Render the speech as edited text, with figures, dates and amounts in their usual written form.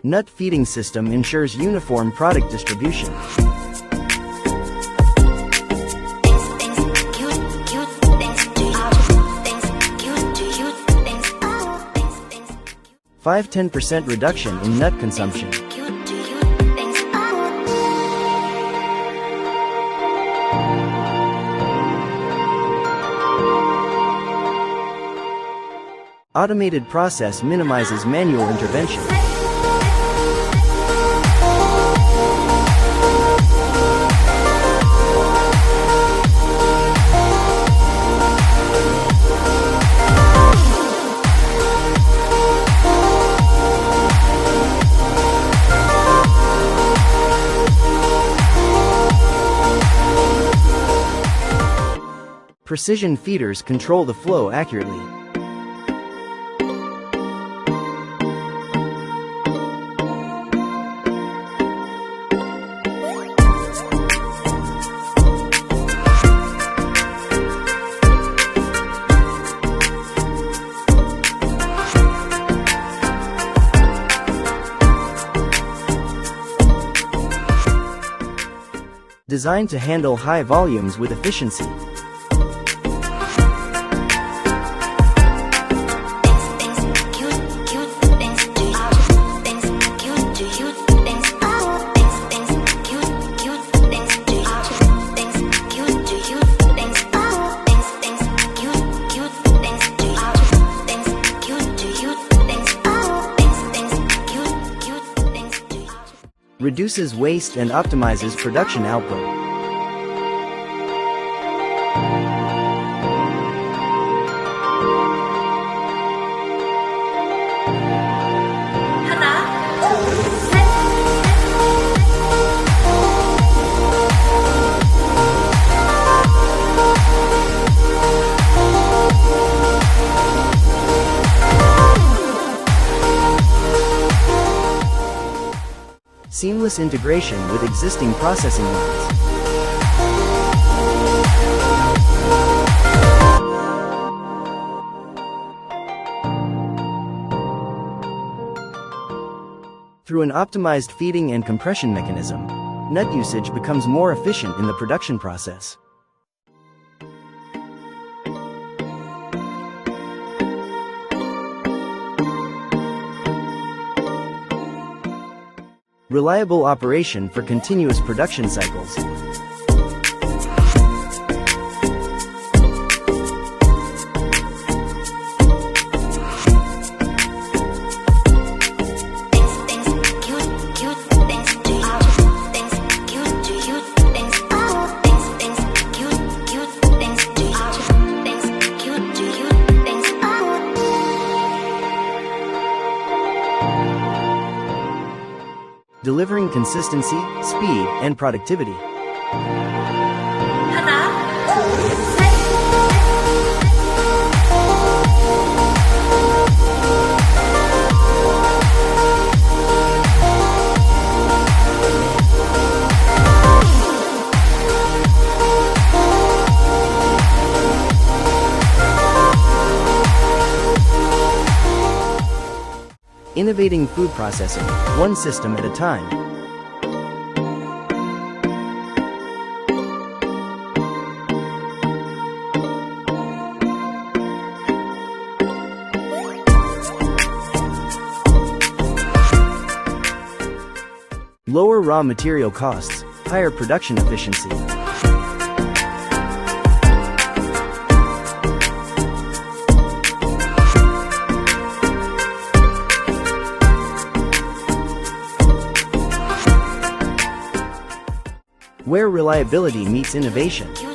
Nut feeding system ensures uniform product distribution. Five 10% reduction in nut consumption. Automated process minimizes manual intervention. Precision feeders control the flow accurately. Designed to handle high volumes with efficiency. Reduces waste and optimizes production output. Seamless integration with existing processing lines. Through an optimized feeding and compression mechanism, nut usage becomes more efficient in the production process. Reliable operation for continuous production cycles. Delivering consistency, speed, and productivity. Innovating food processing, one system at a time. Lower raw material costs, higher production efficiency. Where reliability meets innovation.